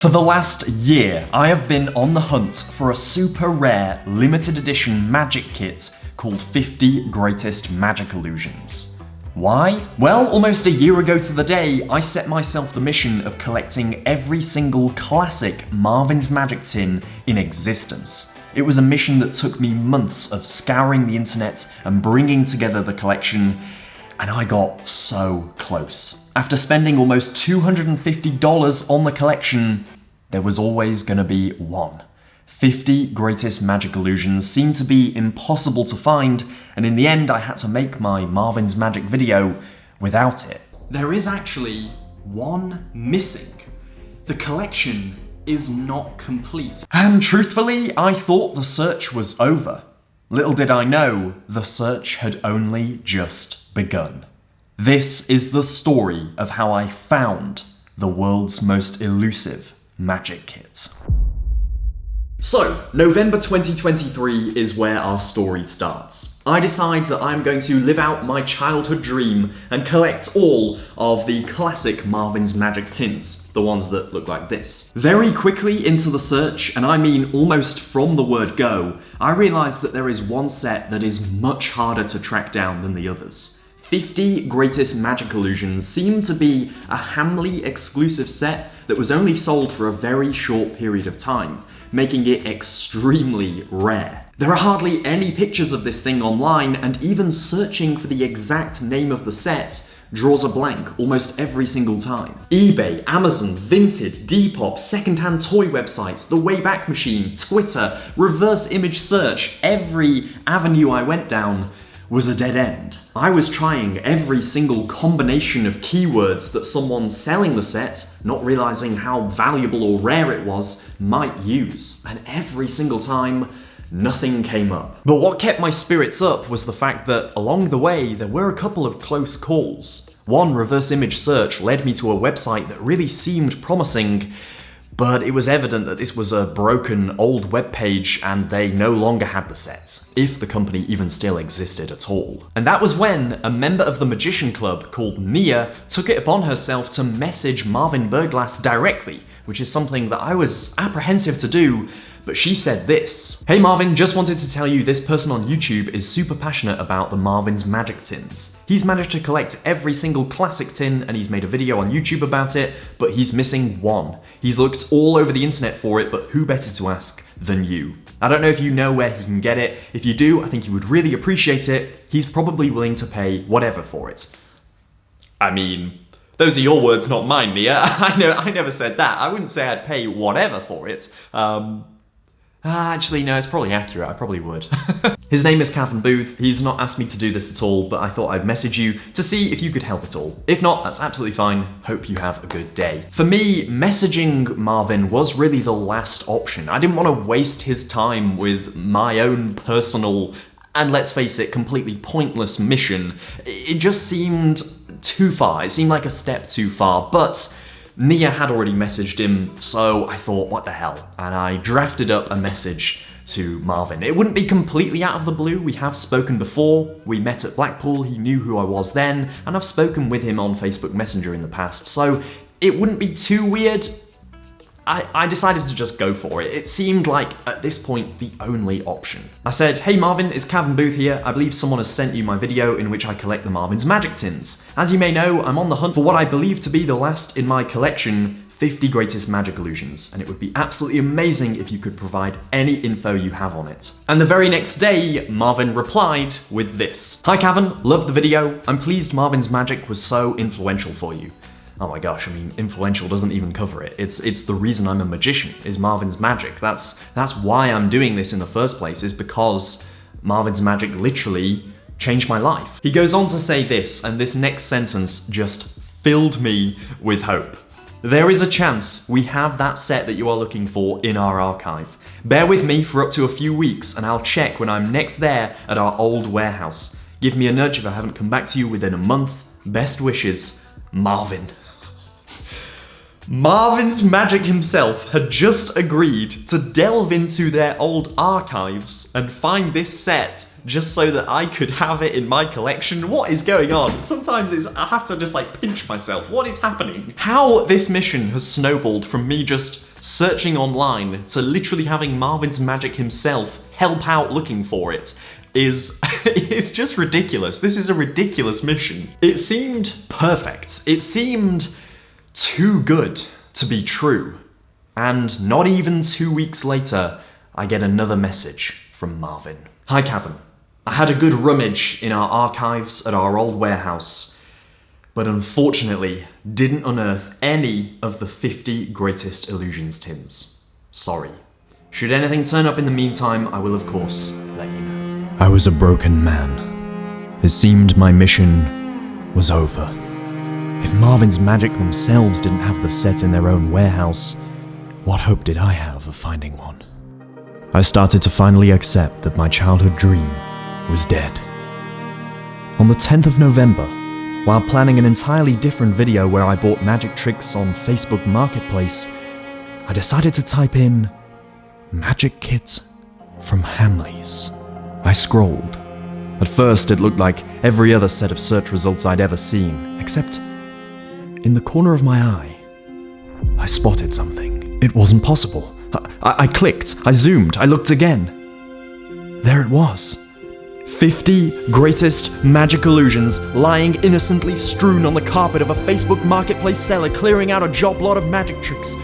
For the last year, I have been on the hunt for a super rare limited edition magic kit called 50 Greatest Magic Illusions. Why? Well, almost a year ago to the day, I set myself the mission of collecting every single classic Marvin's Magic tin in existence. It was a mission that took me months of scouring the internet and bringing together the collection, and I got so close. After spending almost $250 on the collection, there was always gonna be one. 50 Greatest Magic Illusions seemed to be impossible to find, and in the end I had to make my Marvin's Magic video without it. There is actually one missing. The collection is not complete. And truthfully, I thought the search was over. Little did I know, the search had only just begun. This is the story of how I found the world's most elusive magic kit. So, November 2023 is where our story starts. I decide that I'm going to live out my childhood dream and collect all of the classic Marvin's Magic tins, the ones that look like this. Very quickly into the search, and I mean almost from the word go, I realised that there is one set that is much harder to track down than the others. 50 Greatest Magic Illusions seemed to be a Hamley exclusive set that was only sold for a very short period of time, making it extremely rare. There are hardly any pictures of this thing online, and even searching for the exact name of the set draws a blank almost every single time. eBay, Amazon, Vinted, Depop, secondhand toy websites, the Wayback Machine, Twitter, reverse image search, every avenue I went down was a dead end. I was trying every single combination of keywords that someone selling the set, not realizing how valuable or rare it was, might use, and every single time, nothing came up. But what kept my spirits up was the fact that along the way, there were a couple of close calls. One reverse image search led me to a website that really seemed promising, but it was evident that this was a broken old web page and they no longer had the set, if the company even still existed at all. And that was when a member of the Magician Club called Nia took it upon herself to message Marvin Berglas directly, which is something that I was apprehensive to do, but she said this: "Hey Marvin, just wanted to tell you this person on YouTube is super passionate about the Marvin's Magic tins. He's managed to collect every single classic tin and he's made a video on YouTube about it, but he's missing one. He's looked all over the internet for it, but who better to ask than you? I don't know if you know where he can get it. If you do, I think he would really appreciate it. He's probably willing to pay whatever for it." I mean, those are your words, not mine, Mia. I never said that. I wouldn't say I'd pay whatever for it. Actually, no, it's probably accurate. I probably would. His name is Cavan Booth. He's not asked me to do this at all, but I thought I'd message you to see if you could help at all. If not, that's absolutely fine. Hope you have a good day. For me, messaging Marvin was really the last option. I didn't want to waste his time with my own personal, and let's face it, completely pointless mission. It just seemed too far. It seemed like a step too far, but Nia had already messaged him, so I thought, what the hell? And I drafted up a message to Marvin. It wouldn't be completely out of the blue. We have spoken before. We met at Blackpool. He knew who I was then, and I've spoken with him on Facebook Messenger in the past, so it wouldn't be too weird. I decided to just go for it. It seemed like, at this point, the only option. I said, "Hey Marvin, it's Cavan Booth here. I believe someone has sent you my video in which I collect the Marvin's Magic tins. As you may know, I'm on the hunt for what I believe to be the last in my collection, 50 Greatest Magic Illusions, and it would be absolutely amazing if you could provide any info you have on it." And the very next day, Marvin replied with this: "Hi Cavan, loved the video. I'm pleased Marvin's Magic was so influential for you." Oh my gosh, I mean, influential doesn't even cover it. It's the reason I'm a magician, is Marvin's Magic. That's why I'm doing this in the first place, is because Marvin's Magic literally changed my life. He goes on to say this, and this next sentence just filled me with hope. "There is a chance we have that set that you are looking for in our archive. Bear with me for up to a few weeks and I'll check when I'm next there at our old warehouse. Give me a nudge if I haven't come back to you within a month. Best wishes, Marvin." Marvin's Magic himself had just agreed to delve into their old archives and find this set just so that I could have it in my collection. What is going on? Sometimes I have to just like pinch myself. What is happening? How this mission has snowballed from me just searching online to literally having Marvin's Magic himself help out looking for it is it's just ridiculous. This is a ridiculous mission. It seemed perfect. It seemed too good to be true. And not even 2 weeks later, I get another message from Marvin. Hi Cavan. I had a good rummage in our archives at our old warehouse, but unfortunately didn't unearth any of the 50 Greatest Illusions tins. Sorry. Should anything turn up in the meantime, I will of course let you know. I was a broken man. It seemed my mission was over. If Marvin's Magic themselves didn't have the set in their own warehouse, what hope did I have of finding one? I started to finally accept that my childhood dream was dead. On the 10th of November, while planning an entirely different video where I bought magic tricks on Facebook Marketplace, I decided to type in Magic Kit from Hamleys. I scrolled. At first it looked like every other set of search results I'd ever seen, except in the corner of my eye, I spotted something. It wasn't possible. I clicked, I zoomed, I looked again. There it was. 50 Greatest Magic Illusions lying innocently strewn on the carpet of a Facebook Marketplace seller clearing out a job lot of magic tricks.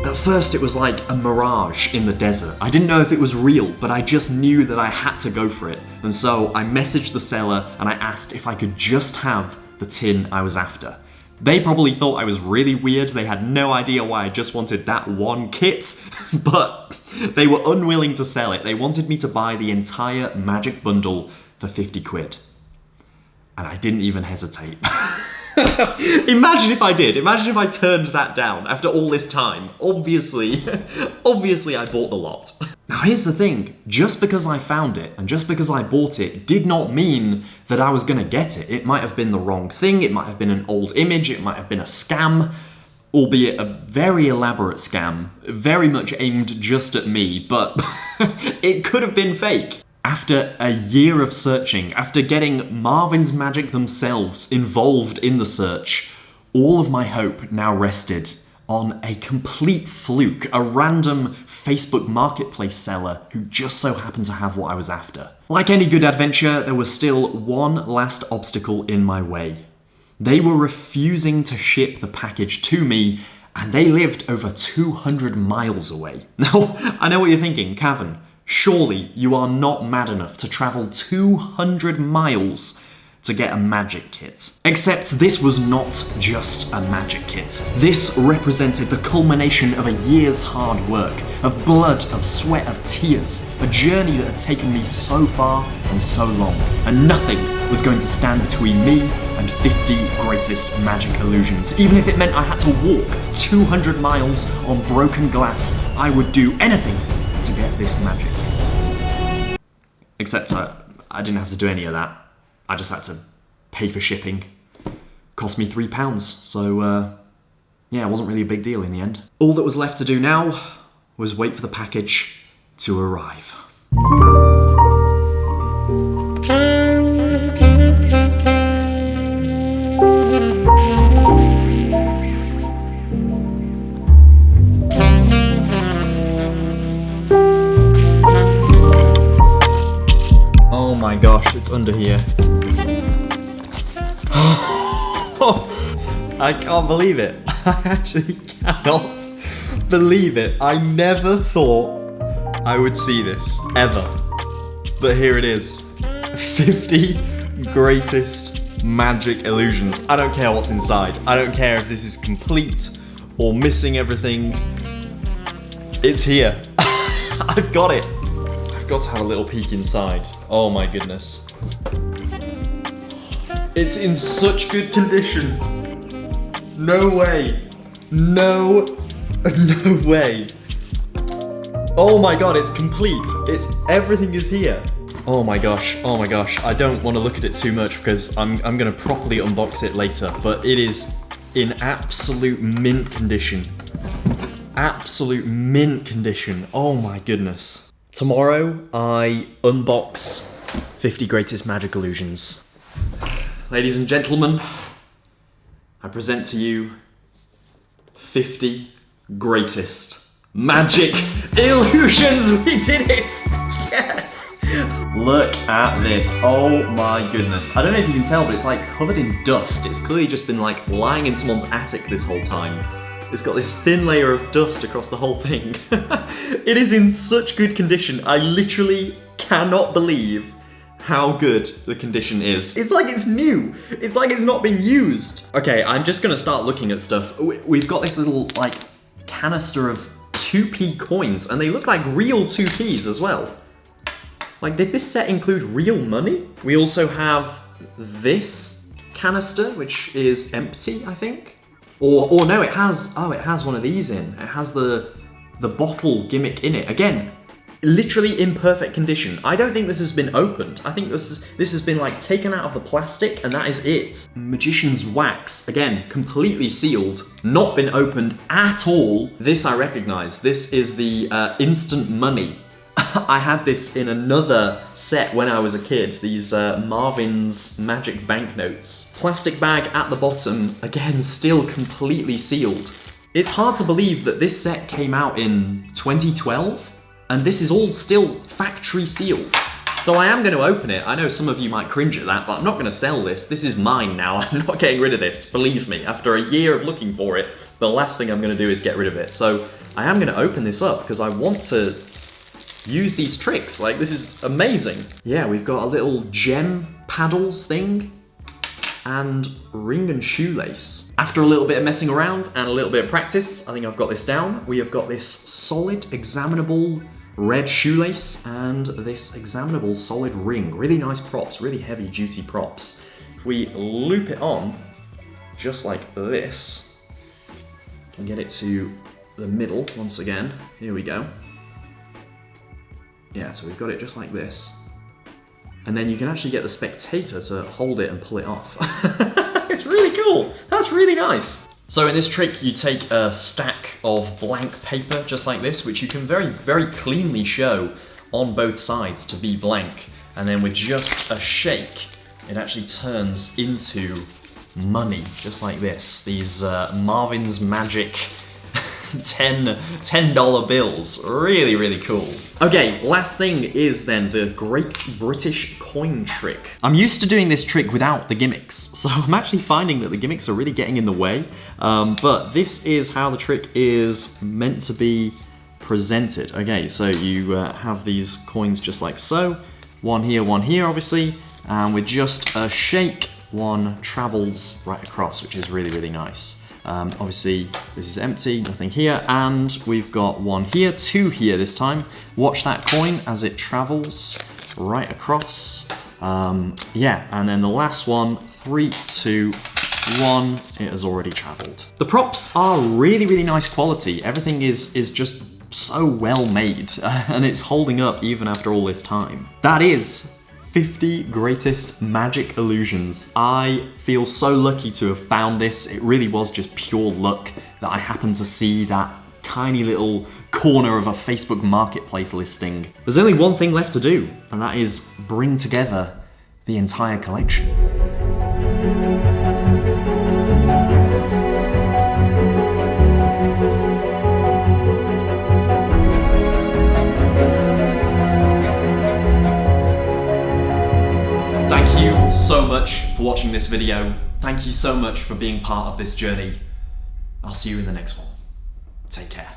At first it was like a mirage in the desert. I didn't know if it was real, but I just knew that I had to go for it. And so I messaged the seller and I asked if I could just have the tin I was after. They probably thought I was really weird. They had no idea why I just wanted that one kit, but they were unwilling to sell it. They wanted me to buy the entire magic bundle for 50 quid. And I didn't even hesitate. Imagine if I did. Imagine if I turned that down after all this time. Obviously I bought the lot. Now here's the thing, just because I found it and just because I bought it did not mean that I was gonna get it. It might have been the wrong thing, it might have been an old image, it might have been a scam, albeit a very elaborate scam, very much aimed just at me, but it could have been fake. After a year of searching, after getting Marvin's Magic themselves involved in the search, all of my hope now rested on a complete fluke, a random Facebook Marketplace seller who just so happened to have what I was after. Like any good adventure, there was still one last obstacle in my way. They were refusing to ship the package to me, and they lived over 200 miles away. Now, I know what you're thinking, Cavan. Surely you are not mad enough to travel 200 miles to get a magic kit. Except this was not just a magic kit. This represented the culmination of a year's hard work, of blood, of sweat, of tears, a journey that had taken me so far and so long, and nothing was going to stand between me and 50 Greatest Magic Illusions. Even if it meant I had to walk 200 miles on broken glass, I would do anything to get this magic kit. Except I didn't have to do any of that. I just had to pay for shipping. Cost me £3, so yeah, it wasn't really a big deal in the end. All that was left to do now was wait for the package to arrive. Oh my gosh, it's under here. I can't believe it. I actually cannot believe it. I never thought I would see this, ever. But here it is. 50 Greatest Magic Illusions. I don't care what's inside. I don't care if this is complete or missing everything. It's here. I've got it. I've got to have a little peek inside. Oh my goodness. It's in such good condition. No way. No way. Oh my god, it's complete. Everything is here. Oh my gosh, I don't want to look at it too much because I'm gonna properly unbox it later, but it is in absolute mint condition. Absolute mint condition. Oh my goodness. Tomorrow I unbox 50 greatest magic illusions. Ladies and gentlemen, I present to you 50 greatest magic illusions. We did it! Yes! Look at this. Oh my goodness. I don't know if you can tell, but it's like covered in dust. It's clearly just been like lying in someone's attic this whole time. It's got this thin layer of dust across the whole thing. It is in such good condition. I literally cannot believe how good the condition is. It's like it's new. It's like it's not been used. Okay, I'm just gonna start looking at stuff. We've got this little like canister of 2p coins, and they look like real 2ps as well. Like, did this set include real money? We also have this canister, which is empty, I think. Or no, it has one of these in. It has the bottle gimmick in it. Again, literally in perfect condition. I don't think this has been opened. I think this has been like taken out of the plastic and that is it. Magician's wax, again, completely sealed, not been opened at all. This I recognize. This is the instant money. I had this in another set when I was a kid, these Marvin's magic banknotes. Plastic bag at the bottom, again, still completely sealed. It's hard to believe that this set came out in 2012, and this is all still factory sealed. So I am going to open it. I know some of you might cringe at that, but I'm not going to sell this. This is mine now. I'm not getting rid of this, believe me. After a year of looking for it, the last thing I'm going to do is get rid of it. So I am going to open this up because I want to use these tricks. Like, this is amazing. Yeah, we've got a little gem paddles thing and ring and shoelace. After a little bit of messing around and a little bit of practice, I think I've got this down. We have got this solid examinable red shoelace and this examinable solid ring. Really nice props, really heavy duty props. If we loop it on just like this, can get it to the middle once again. Here we go. Yeah, so we've got it just like this. And then you can actually get the spectator to hold it and pull it off. It's really cool. That's really nice. So in this trick, you take a stack of blank paper just like this, which you can very, very cleanly show on both sides to be blank. And then with just a shake, it actually turns into money, just like this. These Marvin's Magic $10 bills. Really, really cool. Okay, last thing is then the Great British Coin Trick. I'm used to doing this trick without the gimmicks, so I'm actually finding that the gimmicks are really getting in the way. But this is how the trick is meant to be presented. Okay, so you have these coins just like so. One here, obviously. And with just a shake, one travels right across, which is really, really nice. Obviously, this is empty, nothing here, and we've got one here, two here this time. Watch that coin as it travels right across. Yeah, and then the last one, 3, 2, 1, it has already traveled. The props are really, really nice quality. Everything is just so well made, and it's holding up even after all this time. That is 50 greatest magic illusions. I feel so lucky to have found this. It really was just pure luck that I happened to see that tiny little corner of a Facebook marketplace listing. There's only one thing left to do, and that is bring together the entire collection. Thank you so much for watching this video. Thank you so much for being part of this journey. I'll see you in the next one. Take care.